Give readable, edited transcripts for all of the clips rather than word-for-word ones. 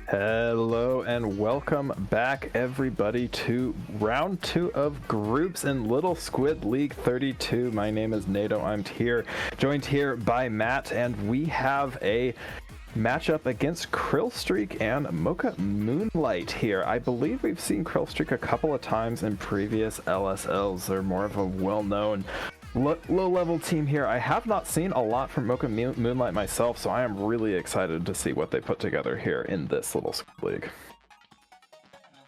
Hello and welcome back everybody to round 2 of groups in Little Squid League 32. My name is Nato. I'm joined here by Matt, and we have a matchup against Krill Streak and Mocha Moonlight here. I believe we've seen Krill Streak a couple of times in previous LSLs. They're more of a well-known low-level team here. I have not seen a lot from Mocha Moonlight myself, so I am really excited to see what they put together here in this Little Squid League.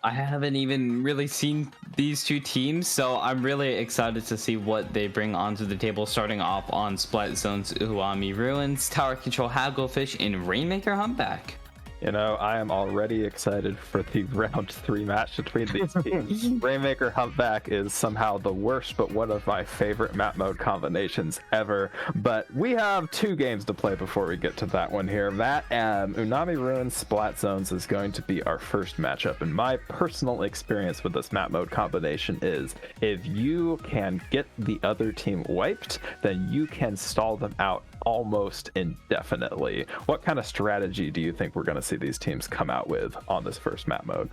I haven't even really seen these two teams, so I'm really excited to see what they bring onto the table, starting off on Splatzone's Uami Ruins, Tower Control Hagglefish, and Rainmaker Humpback. You know, I am already excited for the round 3 match between these teams. Rainmaker Humpback is somehow the worst, but one of my favorite map mode combinations ever. But we have 2 games to play before we get to that one here. That Uami Ruins Splat Zones is going to be our first matchup. And my personal experience with this map mode combination is if you can get the other team wiped, then you can stall them out almost indefinitely. What kind of strategy do you think we're going to see these teams come out with on this first map mode?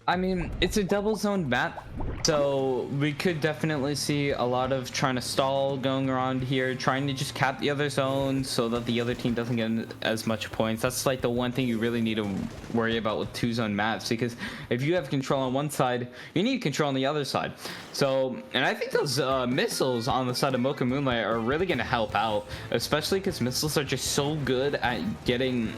I mean, it's a double zoned map, so we could definitely see a lot of trying to stall going around here, trying to just cap the other zone so that the other team doesn't get as much points. That's like the one thing you really need to worry about with 2-zone maps, because if you have control on one side, you need control on the other side. So, and I think those missiles on the side of Mocha Moonlight are really going to help out, especially because missiles are just so good at getting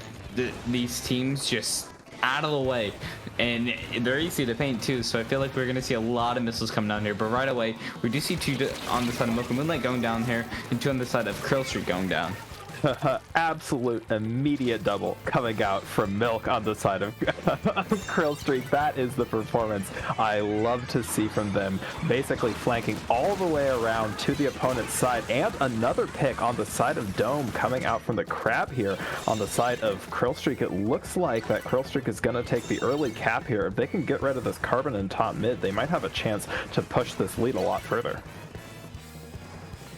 these teams just out of the way, and they're easy to paint too, so I feel like we're going to see a lot of missiles coming down here. But right away we do see 2 on the side of Mocha Moonlight going down here, and 2 on the side of Krill Streak going down. Absolute immediate double coming out from Milk on the side of Krill Streak. That is the performance I love to see from them, basically flanking all the way around to the opponent's side, and another pick on the side of Dome coming out from the Crab here on the side of Krill Streak. It looks like that Krill Streak is going to take the early cap here. If they can get rid of this Carbon in top mid, they might have a chance to push this lead a lot further.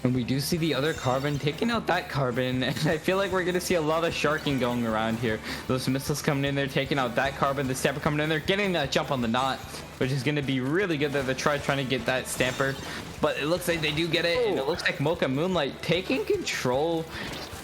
And we do see the other Carbon taking out that Carbon, and I feel like we're going to see a lot of sharking going around here. Those missiles coming in there, taking out that Carbon, the Stamper coming in there, getting that jump on the knot, which is going to be really good. They're trying to get that Stamper, but it looks like they do get it, and it looks like Mocha Moonlight taking control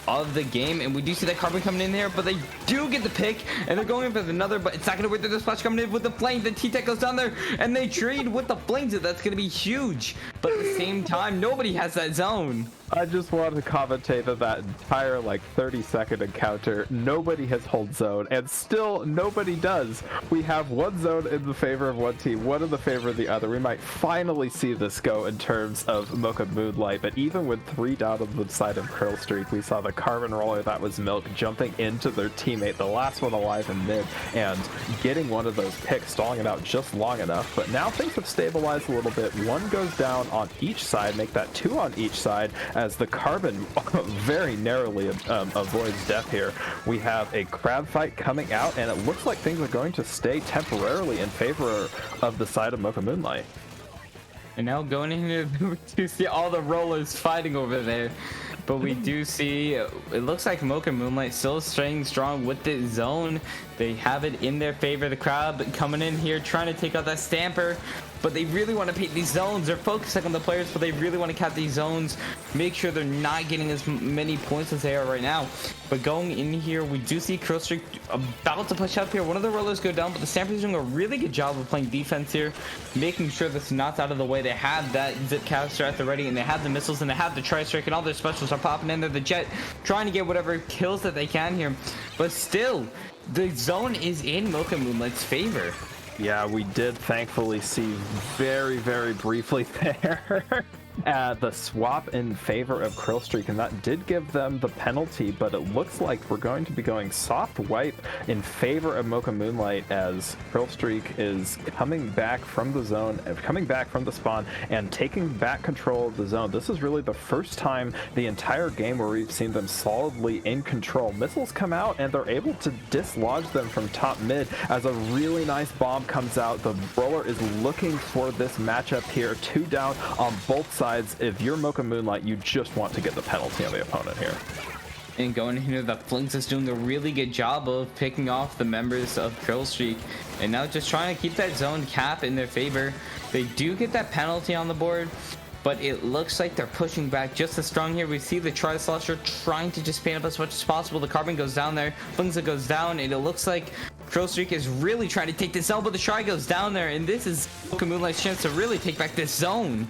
of the game, and we do see that Carbon coming in there, but they do get the pick, and they're going in with another, but it's not going to work. There's a splash coming in with the flames. The T-Tech goes down there, and they trade with the flames. That's going to be huge, but at the same time, nobody has that zone. I just wanted to commentate that entire 30-second encounter, nobody has hold zone, and still nobody does. We have one zone in the favor of one team, one in the favor of the other. We might finally see this go in terms of Mocha Moonlight, but even with 3 down on the side of Krill Streak, we saw the Carbon Roller, that was Milk, jumping into their teammate, the last one alive in mid, and getting one of those picks, stalling it out just long enough. But now things have stabilized a little bit. 1 goes down on each side, make that 2 on each side, as the Carbon very narrowly avoids death here. We have a crab fight coming out, and it looks like things are going to stay temporarily in favor of the side of Mocha Moonlight. And now going in here to see all the rollers fighting over there. But we do see, it looks like Mocha Moonlight still staying strong with the zone. They have it in their favor. The Crab coming in here trying to take out that Stamper, but they really want to paint these zones. They're focusing on the players, but they really want to cap these zones, make sure they're not getting as many points as they are right now. But going in here, we do see Krill Streak about to push up here. One of the rollers go down, but the Stamper's doing a really good job of playing defense here, making sure this knot's out of the way. They have that Zip Caster at the ready, and they have the missiles, and they have the Tri-Strike, and all their specials are popping in there. The Jet trying to get whatever kills that they can here, but still, the zone is in Mocha Moonlight's favor. Yeah, we did thankfully see very, very briefly there the swap in favor of Krill Streak, and that did give them the penalty, but it looks like we're going to be going soft wipe in favor of Mocha Moonlight, as Krill Streak is coming back from the zone, coming back from the spawn, and taking back control of the zone. This is really the first time the entire game where we've seen them solidly in control. Missiles come out, and they're able to dislodge them from top mid as a really nice bomb comes out. The roller is looking for this matchup here. 2 down on both sides. If you're Mocha Moonlight, you just want to get the penalty on the opponent here. And going in here, the Flinks is doing a really good job of picking off the members of Krill Streak. And now just trying to keep that zone cap in their favor. They do get that penalty on the board, but it looks like they're pushing back just as strong here. We see the Tri-Slosher trying to just paint up as much as possible. The Carbon goes down there. Flinks goes down, and it looks like Krill Streak is really trying to take this zone, but the Tri goes down there, and this is Mocha Moonlight's chance to really take back this zone.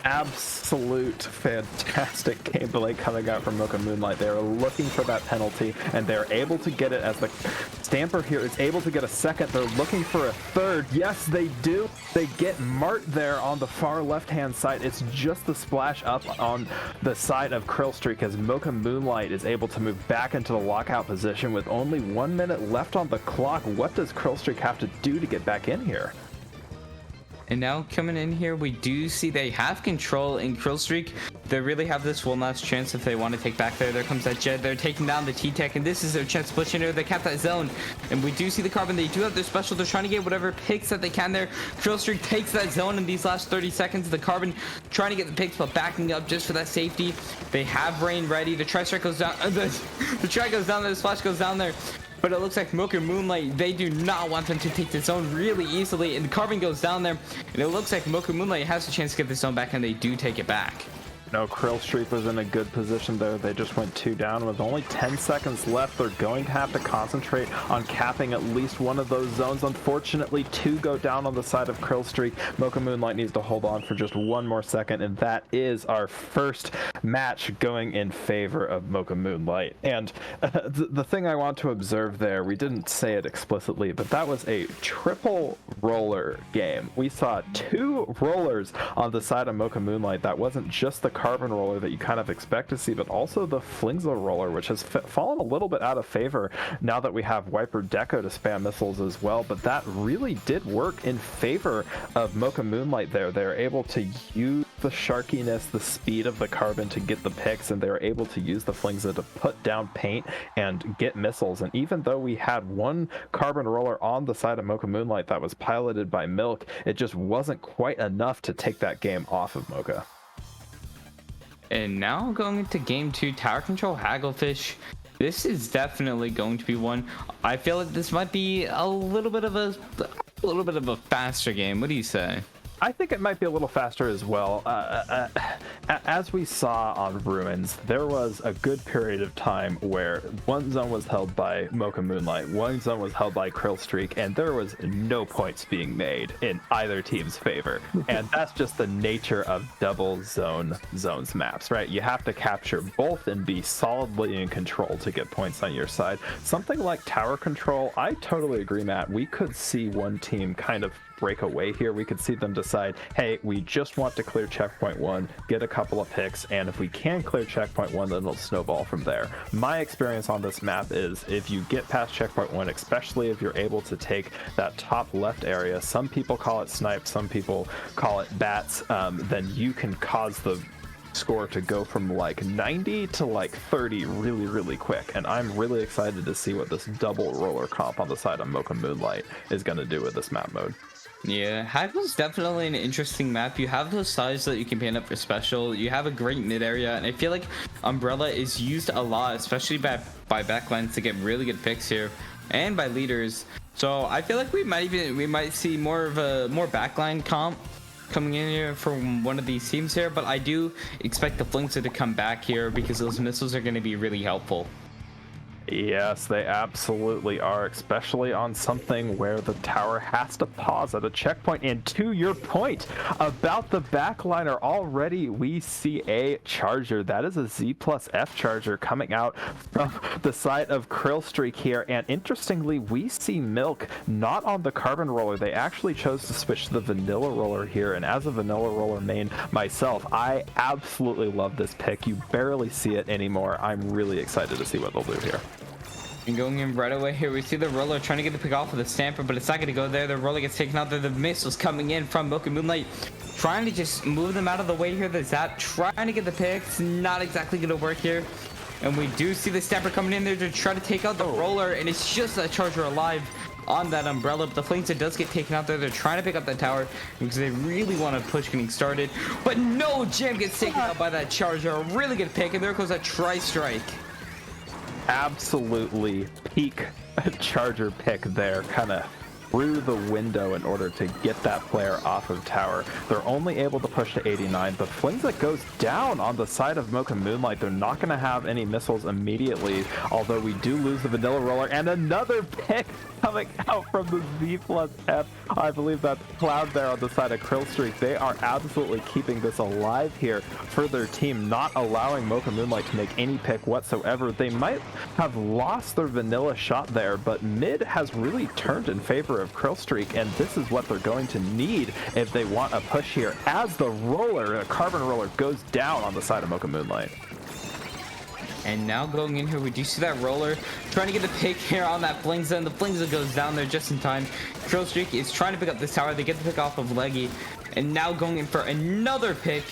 Absolute fantastic gameplay coming out from Mocha Moonlight. They're looking for that penalty, and they're able to get it as the Stamper here is able to get a second. They're looking for a third. Yes, they do. They get Mart there on the far left-hand side. It's just the splash up on the side of Krill Streak as Mocha Moonlight is able to move back into the lockout position with only 1 minute left on the clock. What does Krill Streak have to do to get back in here? And now coming in here, we do see they have control in Krill Streak. They really have this one last chance if they want to take back there. There comes that Jed. They're taking down the T-Tech, and this is their chance to push in here. They cap that zone, and we do see the Carbon. They do have their special. They're trying to get whatever picks that they can there. Krill Streak takes that zone in these last 30 seconds. The Carbon trying to get the picks, but backing up just for that safety. They have Rain ready. The Tri-Strike goes down. The Tri goes down there. The Splash goes down there. But it looks like Mocha Moonlight, they do not want them to take the zone really easily. And the Carbon goes down there. And it looks like Mocha Moonlight has a chance to get the zone back, and they do take it back. No, Krill Streak was in a good position there. They just went 2 down with only 10 seconds left. They're going to have to concentrate on capping at least one of those zones. Unfortunately, 2 go down on the side of Krill Streak. Mocha Moonlight needs to hold on for just 1 more second, and that is our first match going in favor of Mocha Moonlight. And the thing I want to observe there, we didn't say it explicitly, but that was a triple roller game. We saw 2 rollers on the side of Mocha Moonlight. That wasn't just the Carbon roller that you kind of expect to see, but also the Flingza roller, which has fallen a little bit out of favor now that we have Wiper Deco to spam missiles as well. But that really did work in favor of Mocha Moonlight there. They're able to use the sharkiness, the speed of the Carbon to get the picks, and they're able to use the Flingza to put down paint and get missiles. And even though we had 1 Carbon roller on the side of Mocha Moonlight that was piloted by Milk, it just wasn't quite enough to take that game off of Mocha. And now going into game 2, Tower Control Hagglefish. This is definitely going to be one. I feel like this might be a little bit of a faster game. What do you say? I think it might be a little faster as well. As we saw on Ruins, there was a good period of time where one zone was held by Mocha Moonlight, one zone was held by Krill Streak, and there was no points being made in either team's favor. And that's just the nature of double zones maps, right? You have to capture both and be solidly in control to get points on your side. Something like Tower Control, I totally agree, Matt. We could see one team kind of break away here. We could see them decide, hey, we just want to clear checkpoint 1, get a couple of picks, and if we can clear checkpoint 1, then it'll snowball from there. My experience on this map is if you get past checkpoint 1, especially if you're able to take that top left area, some people call it snipe, some people call it bats, then you can cause the score to go from like 90 to like 30 really quick. And I'm really excited to see what this double roller comp on the side of Mocha Moonlight is going to do with this map mode. Yeah, Haggle's definitely an interesting map. You have those sides that you can paint up for special. You have a great mid area, and I feel like Umbrella is used a lot, especially by backlines to get really good picks here, and by leaders. So I feel like we might see more backline comp coming in here from one of these teams here. But I do expect the Flinkster to come back here because those missiles are going to be really helpful. Yes, they absolutely are, especially on something where the tower has to pause at a checkpoint. And to your point about the backliner, already we see a charger. That is a Z+F charger coming out from the side of Krill Streak here. And interestingly, we see Milk not on the Carbon roller. They actually chose to switch to the Vanilla roller here. And as a Vanilla roller main myself, I absolutely love this pick. You barely see it anymore. I'm really excited to see what they'll do here. And going in right away here, we see the roller trying to get the pick off of the Stamper, but it's not going to go there. The roller gets taken out there. The missiles coming in from Mocha Moonlight, trying to just move them out of the way here. The Zap trying to get the picks, not exactly going to work here. And we do see the Stamper coming in there to try to take out the roller, and it's just a charger alive on that Umbrella. But the Flames does get taken out there. They're trying to pick up that tower because they really want to push getting started. But no, Jam gets taken out by that charger. A really good pick, and there goes a Tri-Strike. absolutely peak charger pick there, kind of through the window in order to get that player off of tower. They're only able to push to 89. The Flingza goes down on the side of Mocha Moonlight. They're not going to have any missiles immediately, although we do lose the vanilla roller, and another pick coming out from the Z plus F. I believe that's Cloud there on the side of Krill Streak. They are absolutely keeping this alive here for their team, not allowing Mocha Moonlight to make any pick whatsoever. They might have lost their vanilla shot there, but mid has really turned in favor of Krill Streak, and this is what they're going to need if they want a push here, as the roller, the carbon roller, goes down on the side of Mocha Moonlight. And now going in here, we do see that roller trying to get the pick here on that Flingza, and the Flingza goes down there just in time. Krill Streak is trying to pick up this tower. They get the pick off of Leggy, and now going in for another pick.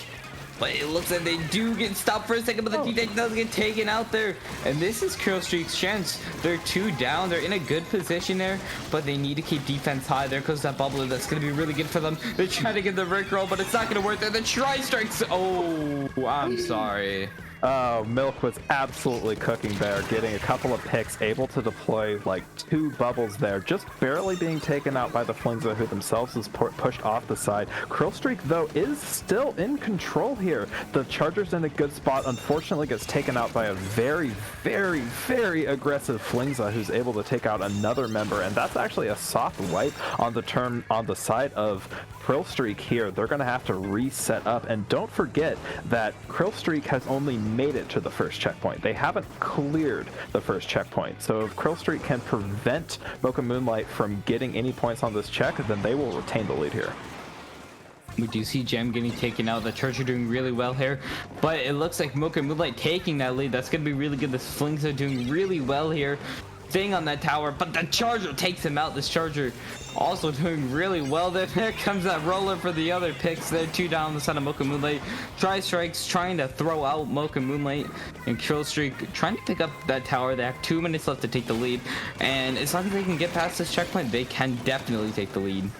But it looks like they do get stopped for a second, but the T-Tech does get taken out there. And this is Krill Streak's chance. They're 2 down. They're in a good position there, but they need to keep defense high. There goes that bubbler. That's going to be really good for them. They're trying to get the Rickroll, but it's not going to work there. The Tri-Strikes. Oh, I'm sorry. Oh, Milk was absolutely cooking there, getting a couple of picks, able to deploy like 2 bubbles there, just barely being taken out by the Flingza, who themselves is pushed off the side. Krill Streak, though, is still in control here. The Charger's in a good spot, unfortunately gets taken out by a very, very, very aggressive Flingza, who's able to take out another member, and that's actually a soft wipe on the side of Krill Streak here. They're going to have to reset up, and don't forget that Krill Streak has only made it to the first checkpoint. They haven't cleared the first checkpoint. So if Krill Streak can prevent Mocha Moonlight from getting any points on this check, then they will retain the lead here. We do see Gem getting taken out. The Charger doing really well here, but it looks like Mocha Moonlight taking that lead. That's going to be really good. The Flings are doing really well here, staying on that tower, but the Charger takes him out. This Charger also doing really well. There comes that roller for the other picks. They're 2 down on the side of Mocha Moonlight. Tri-Strikes trying to throw out Mocha Moonlight, and Krill Streak trying to pick up that tower. They have 2 minutes left to take the lead, and as long as they can get past this checkpoint, they can definitely take the lead.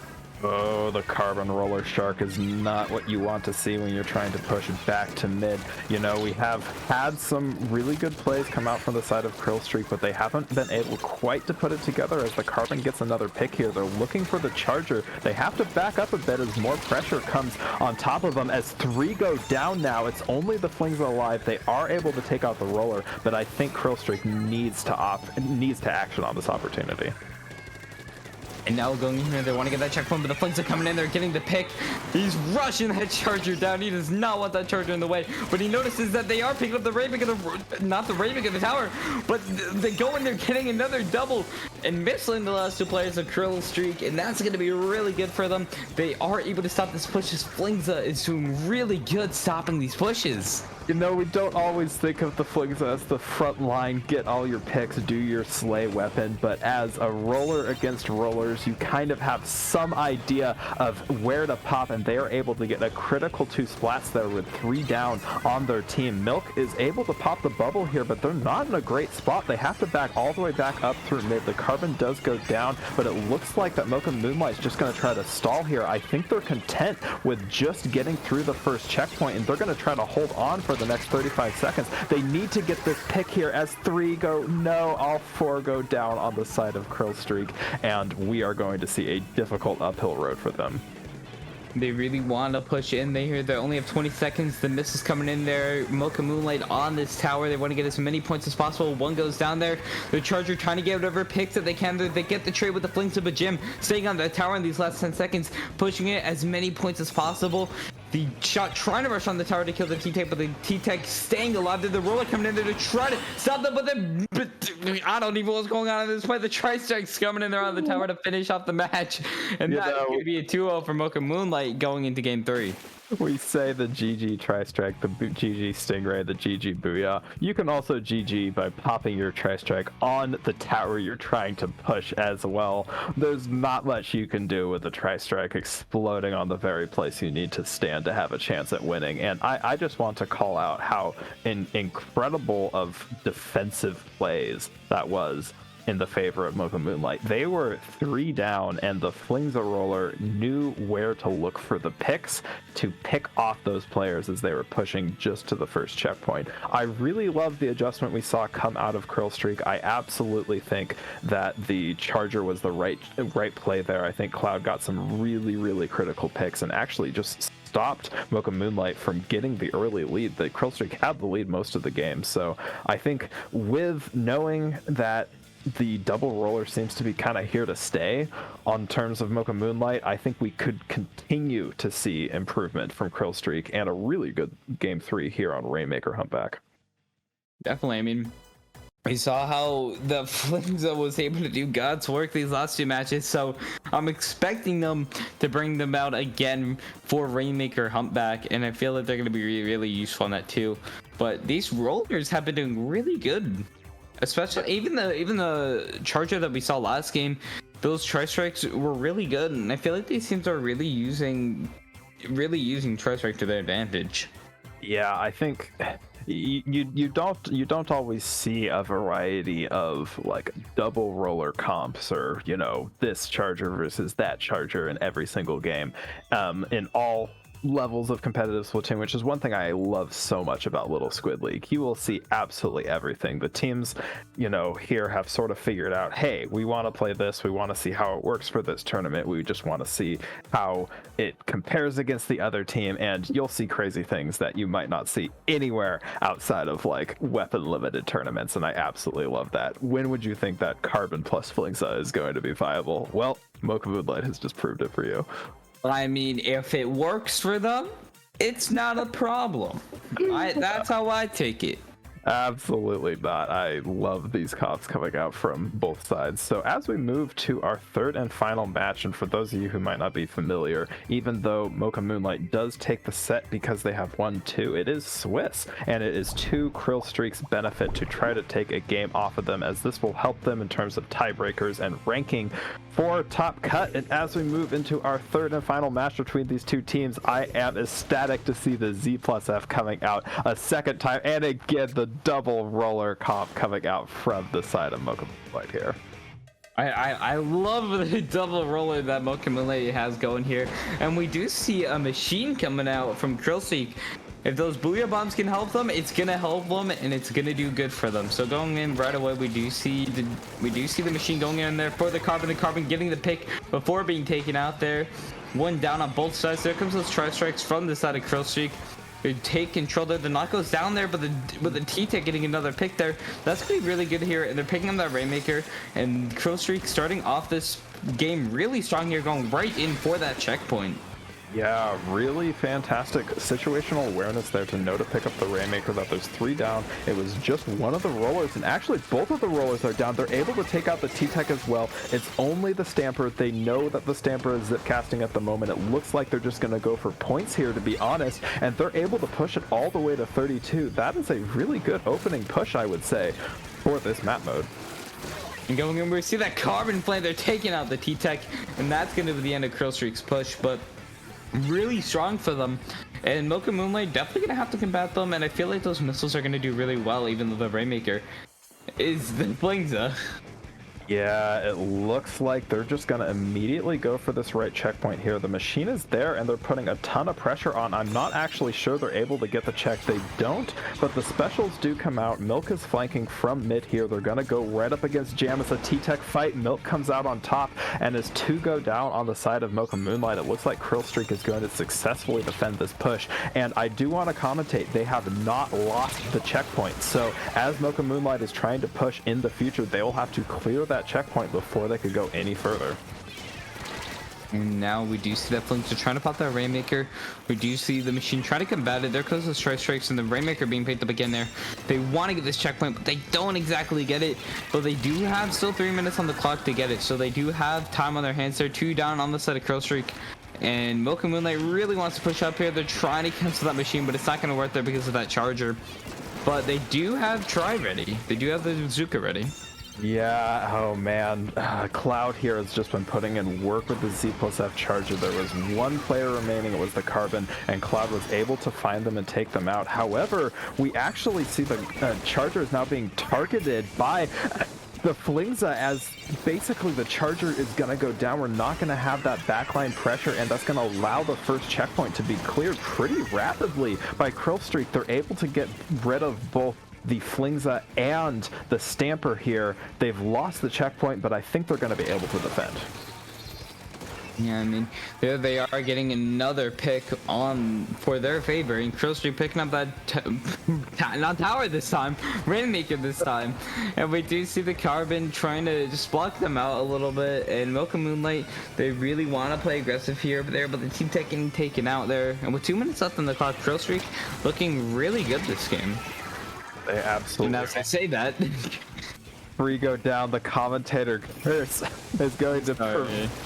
Oh, the carbon roller shark is not what you want to see when you're trying to push back to mid. You know, we have had some really good plays come out from the side of Krill Streak, but they haven't been able quite to put it together as the carbon gets another pick here. They're looking for the Charger. They have to back up a bit as more pressure comes on top of them. As 3 go down now, it's only the Flings alive. They are able to take out the roller, but I think Krill Streak needs to action on this opportunity. And now going in here, they want to get that checkpoint, but the Flings are coming in. They're getting the pick. He's rushing that Charger down. He does not want that Charger in the way, but he notices that they are picking up the Raven, not the Raven of the tower, but they go in there getting another double and missing the last 2 players of Krill Streak, and that's going to be really good for them. They are able to stop this push. Flingza is doing really good stopping these pushes. You know, we don't always think of the Flingza as the front line, get all your picks, do your slay weapon, but as a roller against rollers, you kind of have some idea of where to pop, and they are able to get a critical 2 splats there with 3 down on their team. Milk is able to pop the bubble here, but they're not in a great spot. They have to back all the way back up through mid. The carbon does go down, but it looks like that Mocha Moonlight's just going to try to stall here. I think they're content with just getting through the first checkpoint, and they're going to try to hold on for the next 35 seconds. They need to get this pick here as 3 go. No, all 4 go down on the side of Krill Streak, and we are going to see a difficult uphill road for them. They really want to push in. They only have 20 seconds. The miss is coming in there. Mocha Moonlight on this tower. They want to get as many points as possible. 1 goes down there. The Charger trying to get whatever picks that they can. They get the trade with the Flings of a Gym, staying on the tower in these last 10 seconds, pushing it as many points as possible. The shot trying to rush on the tower to kill the T-Tech, but the T-Tech staying alive. The roller coming in there to try to stop them, but I don't even know what's going on at this point. The Tri-Strike's coming in there on the tower to finish off the match, and that's going to be a 2-0 for Mocha Moonlight going into game 3. We say the GG Tri-Strike, the GG Stingray, the GG Booyah. You can also GG by popping your Tri-Strike on the tower you're trying to push as well. There's not much you can do with the Tri-Strike exploding on the very place you need to stand to have a chance at winning. And I just want to call out how incredible of defensive plays that was in the favor of Mocha Moonlight. They were 3 down, and the Flingza roller knew where to look for the picks to pick off those players as they were pushing just to the first checkpoint. I really love the adjustment we saw come out of Krill Streak. I absolutely think that the charger was the right play there. I think Cloud got some really critical picks and actually just stopped Mocha Moonlight from getting the early lead. The Krill Streak had the lead most of the game, so I think with knowing that the double roller seems to be kind of here to stay on terms of Mocha Moonlight, I think we could continue to see improvement from Krill Streak and a really good game 3 here on Rainmaker Humpback. Definitely. I mean, we saw how the Flingza was able to do God's work these last 2 matches, so I'm expecting them to bring them out again for Rainmaker Humpback, and I feel like they're going to be really useful on that too. But these rollers have been doing really good. Especially even the charger that we saw last game, those tri-strikes were really good, and I feel like these teams are really using tri-strike to their advantage. Yeah, I think you don't always see a variety of like double roller comps or, you know, this charger versus that charger in every single game in all levels of competitive Splatoon, which is one thing I love so much about Little Squid League. You will see absolutely everything. The teams, you know, here have sort of figured out, hey, we want to play this, we want to see how it works for this tournament, we just want to see how it compares against the other team, and you'll see crazy things that you might not see anywhere outside of like weapon limited tournaments, and I absolutely love that. When would you think that Carbon plus Flingza is going to be viable? Well, Mocha Moonlight has just proved it for you. I mean, if it works for them, it's not a problem. That's how I take it. Absolutely not. I love these comps coming out from both sides. So as we move to our third and final match, and for those of you who might not be familiar, even though Mocha Moonlight does take the set because they have 1-2, it is Swiss, and it is to Krill Streak's benefit to try to take a game off of them, as this will help them in terms of tiebreakers and ranking for top cut. And as we move into our third and final match between these two teams, I am ecstatic to see the Z+F coming out a second time, and again the double roller comp coming out from the side of Mocha Moonlight here. I love the double roller that Mocha Moonlight has going here, and we do see a machine coming out from Krill Streak. If those Booyah Bombs can help them, it's gonna help them, and it's gonna do good for them. So going in right away, we do see the machine going in there for the Carbon getting the pick before being taken out there. One down on both sides. There comes those tri-strikes from the side of Krill Streak. They take control there. The knock goes down there, but with the T-Tech getting another pick there, that's gonna be really good here. And they're picking up that Rainmaker, and Krill Streak starting off this game really strong here, going right in for that checkpoint. Yeah, really fantastic situational awareness there to know to pick up the Rainmaker, that there's 3 down. It was just one of the rollers, and actually both of the rollers are down. They're able to take out the T-Tech as well. It's only the Stamper. They know that the Stamper is zip casting at the moment. It looks like they're just going to go for points here, to be honest, and they're able to push it all the way to 32. That is a really good opening push, I would say, for this map mode. And going in, we see that Carbon Flame. They're taking out the T-Tech, and that's going to be the end of Krill Streak's push, but really strong for them. And Mocha Moonlight definitely gonna have to combat them, and I feel like those missiles are gonna do really well, even though the Rainmaker is the Flingza. Yeah, it looks like they're just going to immediately go for this right checkpoint here. The machine is there, and they're putting a ton of pressure on. I'm not actually sure they're able to get the check. They don't, but the specials do come out. Milk is flanking from mid here. They're going to go right up against Jam. It's a T-Tech fight. Milk comes out on top, and as 2 go down on the side of Mocha Moonlight, it looks like Krill Streak is going to successfully defend this push. And I do want to commentate, they have not lost the checkpoint. So as Mocha Moonlight is trying to push in the future, they will have to clear that checkpoint before they could go any further. And now we do see that Flingza trying to pop that Rainmaker. We do see the machine trying to combat it. There goes the strikes, and the Rainmaker being picked up again there. They want to get this checkpoint, but they don't exactly get it. But they do have still 3 minutes on the clock to get it, so they do have time on their hands. They're 2 down on the side of Krill Streak. And Mocha Moonlight really wants to push up here. They're trying to cancel that machine, but it's not going to work there because of that charger. But they do have Tri ready. They do have the Zuka ready. Yeah, oh man, Cloud here has just been putting in work with the Z+F charger. There was 1 player remaining, it was the Carbon, and Cloud was able to find them and take them out. However, we actually see the charger is now being targeted by the Flingza, as basically the charger is going to go down, we're not going to have that backline pressure, and that's going to allow the first checkpoint to be cleared pretty rapidly by Krill Streak. They're able to get rid of both the Flingza and the Stamper here. They've lost the checkpoint, but I think they're going to be able to defend. Yeah, I mean, there they are getting another pick on for their favor, and Krill Streak picking up that not tower this time, Rainmaker this time, and we do see the Carbon trying to just block them out a little bit. And Mocha Moonlight, they really want to play aggressive here, but they're able to keep getting taken out there. And with 2 minutes left on the clock, Krill Streak looking really good this game. They absolutely. And as I say that. Three go down, the commentator curse is going to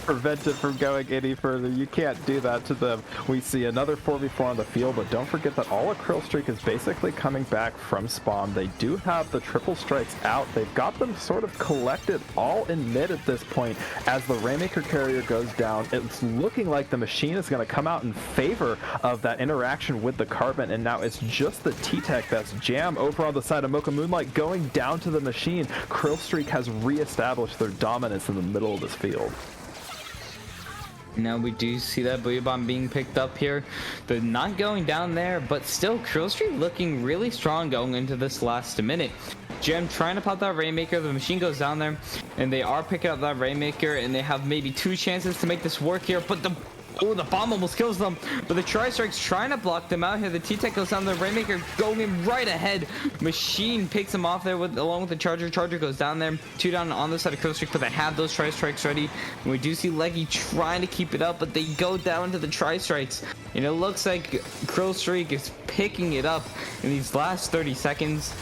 prevent it from going any further. You can't do that to them. We see another 4v4 on the field, but don't forget that all of Krill Streak is basically coming back from spawn. They do have the triple strikes out. They've got them sort of collected all in mid at this point. As the Rainmaker carrier goes down, it's looking like the machine is going to come out in favor of that interaction with the Carbon, and now it's just the T-Tech that's Jam over on the side of Mocha Moonlight going down to the machine. Krill Streak has reestablished their dominance in the middle of this field. Now we do see that Booyah Bomb being picked up here. They're not going down there, but still Krill Streak looking really strong going into this last minute. Gem trying to pop that Rainmaker, the machine goes down there, and they are picking up that Rainmaker, and they have maybe 2 chances to make this work here, but the bomb almost kills them, but the Tri-Strike's trying to block them out here. The T-Tech goes down, the Rainmaker going right ahead. Machine picks him off there along with the Charger. Charger goes down there. 2 down on the side of Krill Streak, but they have those Tri-Strikes ready. And we do see Leggy trying to keep it up, but they go down to the Tri-Strikes. And it looks like Krill Streak is picking it up in these last 30 seconds.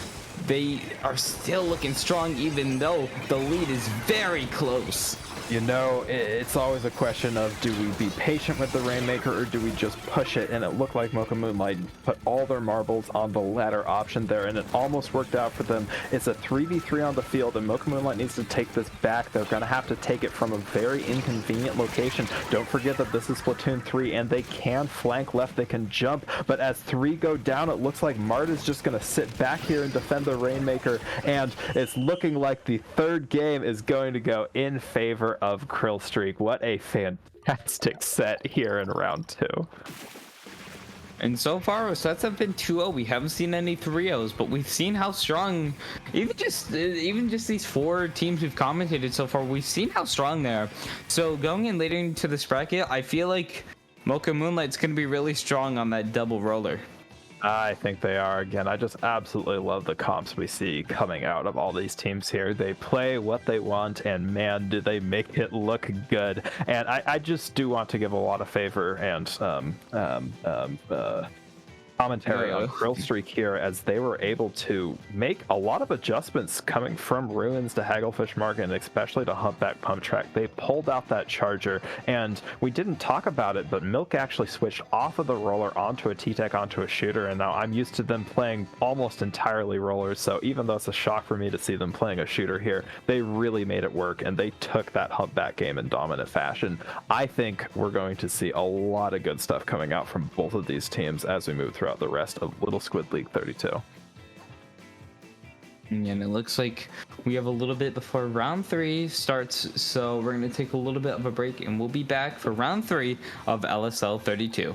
They are still looking strong, even though the lead is very close. You know, it's always a question of, do we be patient with the Rainmaker or do we just push it? And it looked like Mocha Moonlight put all their marbles on the latter option there, and it almost worked out for them. It's a 3v3 on the field, and Mocha Moonlight needs to take this back. They're going to have to take it from a very inconvenient location. Don't forget that this is Splatoon 3, and they can flank left, they can jump, but as 3 go down, it looks like Mart is just going to sit back here and defend the Rainmaker, and it's looking like the third game is going to go in favor of Krill Streak. What a fantastic set here in round 2. And so far, our sets have been 2-0. We haven't seen any 3-0s, but we've seen how strong, even just these 4 teams we've commentated so far, we've seen how strong they are. So going in later into this bracket, I feel like Mocha Moonlight's going to be really strong on that double roller. I think they are. Again, I just absolutely love the comps we see coming out of all these teams here. They play what they want, and man, do they make it look good. And I just do want to give a lot of favor and commentary on Krill Streak here, as they were able to make a lot of adjustments coming from Ruins to Hagglefish Market, and especially to Humpback Pump Track. They pulled out that Charger, and we didn't talk about it, but Milk actually switched off of the roller onto a T-Tech, onto a shooter, and now I'm used to them playing almost entirely rollers, so even though it's a shock for me to see them playing a shooter here, they really made it work, and they took that Humpback game in dominant fashion. I think we're going to see a lot of good stuff coming out from both of these teams as we move throughout the rest of Little Squid League 32. And it looks like we have a little bit before round 3 starts, so we're going to take a little bit of a break, and we'll be back for round 3 of LSL 32.